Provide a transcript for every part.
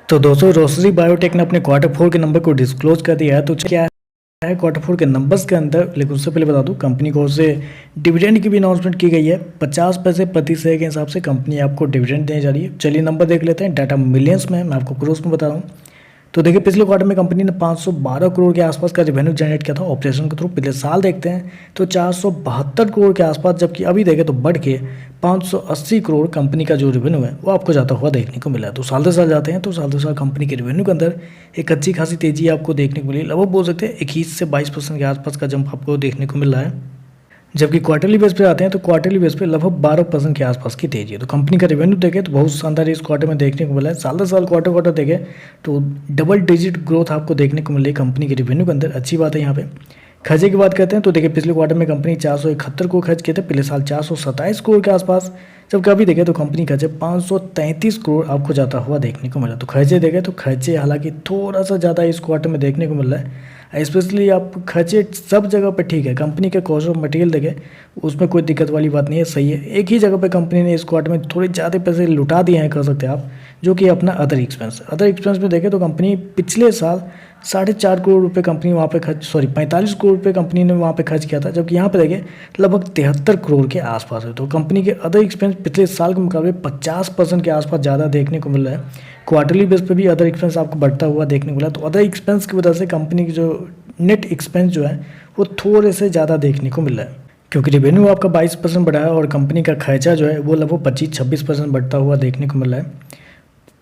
तो दोस्तों रोसरी बायोटेक ने अपने क्वार्टर फोर के नंबर को डिस्क्लोज कर दिया है। तो क्या है क्वार्टर फोर के नंबर्स के अंदर, लेकिन उससे पहले बता दूं कंपनी को उससे डिविडेंड की भी अनाउंसमेंट की गई है। 50 पैसे प्रति शेयर के हिसाब से कंपनी आपको डिविडेंड देने जा रही है। चलिए नंबर देख लेते हैं। डाटा मिलियंस में, मैं आपको क्रोर्स में बता रहा हूँ। तो देखिए पिछले क्वार्टर में कंपनी ने 512 करोड़ के आसपास का रेवेन्यू जनरेट किया था ऑपरेशन के थ्रू। पिछले साल देखते हैं तो 472 करोड़ के आसपास, जबकि अभी देखें तो बढ़ के 580 करोड़ कंपनी का जो रेवेन्यू है वो आपको जाता हुआ देखने को मिला है। तो साल दर साल जाते हैं तो साल दर साल कंपनी के रेवेन्यू के अंदर एक अच्छी खासी तेजी आपको देखने को मिली। लगभग बोल सकते हैं 21 से 22% के आसपास का जंप आपको देखने को मिल रहा है। जबकि क्वार्टरली बेस पे आते हैं तो क्वार्टरली बेस पे लगभग 12% के आसपास की तेजी है। तो कंपनी का रेवेन्यू देखें तो बहुत शानदार इस क्वार्टर में देखने को मिला है। साल दर साल क्वार्टर क्वार्टर देखें तो डबल डिजिट ग्रोथ आपको देखने को मिल रही है कंपनी के रेवेन्यू के अंदर। अच्छी बात है। यहाँ पे खर्चे की बात करते हैं तो देखिए पिछले क्वार्टर में कंपनी 471 करोड़ खर्च किए थे, पिछले साल 427 करोड़ के आसपास। जबकि अभी देखें तो कंपनी खर्चे 533 करोड़ आपको जाता हुआ देखने को मिला। तो खर्चे देखें तो खर्चे हालांकि थोड़ा सा ज़्यादा इस क्वार्टर में देखने को मिल रहा है। स्पेशली आप खर्चे सब जगह पे ठीक है। कंपनी के कॉस्ट ऑफ मटेरियल देखें उसमें कोई दिक्कत वाली बात नहीं है, सही है। एक ही जगह पे कंपनी ने इस क्वार्टर में थोड़े ज़्यादा पैसे लुटा दिए हैं, कह सकते हैं आप, जो कि अपना अदर एक्सपेंस में देखें तो कंपनी पिछले साल 4.5 करोड़ रुपए कंपनी वहाँ पे 45 करोड़ रुपए कंपनी ने वहाँ पे खर्च किया था, जबकि यहाँ पे देखें लगभग 73 करोड़ के आसपास है। तो कंपनी के अदर एक्सपेंस पिछले साल के मुकाबले 50% के आसपास ज़्यादा देखने को मिल रहा है। क्वार्टरली बेस पे भी अदर एक्सपेंस आपको बढ़ता हुआ देखने को मिला। तो अदर एक्सपेंस की वजह से कंपनी की जो नेट एक्सपेंस जो है वो थोड़े से ज़्यादा देखने को मिल रहा है, क्योंकि रेवेन्यू आपका 22% बढ़ा है और कंपनी का खर्चा जो है वो लगभग 25-26% बढ़ता हुआ देखने को मिल रहा है।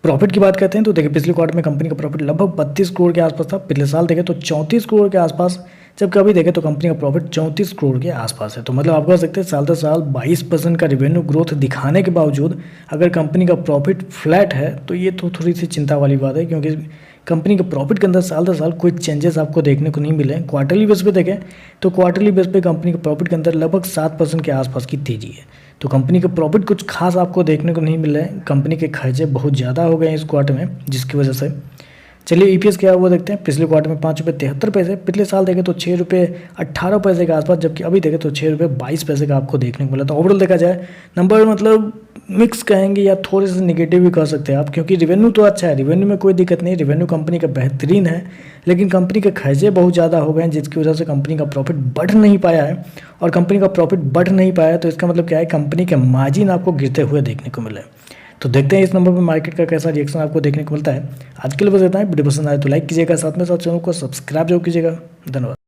प्रॉफिट की बात करते हैं तो देखिए पिछले क्वार्टर में कंपनी का प्रॉफिट लगभग 32 करोड़ के आसपास था। पिछले साल देखें तो 34 करोड़ के आसपास, जबकि अभी देखें तो कंपनी का प्रॉफिट 34 करोड़ के आसपास है। तो मतलब आप कह सकते हैं साल दर साल 22% का रेवेन्यू ग्रोथ दिखाने के बावजूद अगर कंपनी का प्रॉफिट फ्लैट है तो ये तो थोड़ी सी चिंता वाली बात है, क्योंकि कंपनी के प्रॉफिट के अंदर साल दर साल कोई चेंजेस आपको देखने को नहीं मिले। क्वार्टरली बेस पे देखें तो क्वार्टरली बेस पे कंपनी के प्रॉफिट के अंदर लगभग 7% के आसपास की तेजी है। तो कंपनी के प्रॉफिट कुछ खास आपको देखने को नहीं मिल रहे हैं। कंपनी के खर्चे बहुत ज़्यादा हो गए हैं इस क्वार्टर में, जिसकी वजह से चलिए ईपीएस क्या है वो देखते हैं। पिछले क्वार्टर में 5.73 रुपये, पिछले साल देखें तो 6.18 रुपये के आसपास, जबकि अभी देखें तो 6.22 का आपको देखने को मिला। तो ओवरऑल देखा जाए नंबर मतलब मिक्स कहेंगे या थोड़े से निगेटिव भी कह सकते हैं आप, क्योंकि रेवेन्यू तो अच्छा है, रेवेन्यू में कोई दिक्कत नहीं, रेवेन्यू कंपनी का बेहतरीन है, लेकिन कंपनी के खर्चे बहुत ज़्यादा हो गए हैं, जिसकी वजह से कंपनी का प्रॉफिट बढ़ नहीं पाया है। और कंपनी का प्रॉफिट बढ़ नहीं पाया तो इसका मतलब क्या है, कंपनी के मार्जिन आपको गिरते हुए देखने को मिले। तो देखते हैं इस नंबर पर मार्केट का कैसा रिएक्शन आपको देखने को मिलता है। आज के लिए बस इतना ही। वीडियो पसंद आए तो लाइक कीजिएगा, साथ में साथ चैनल को सब्सक्राइब जरूर कीजिएगा। धन्यवाद।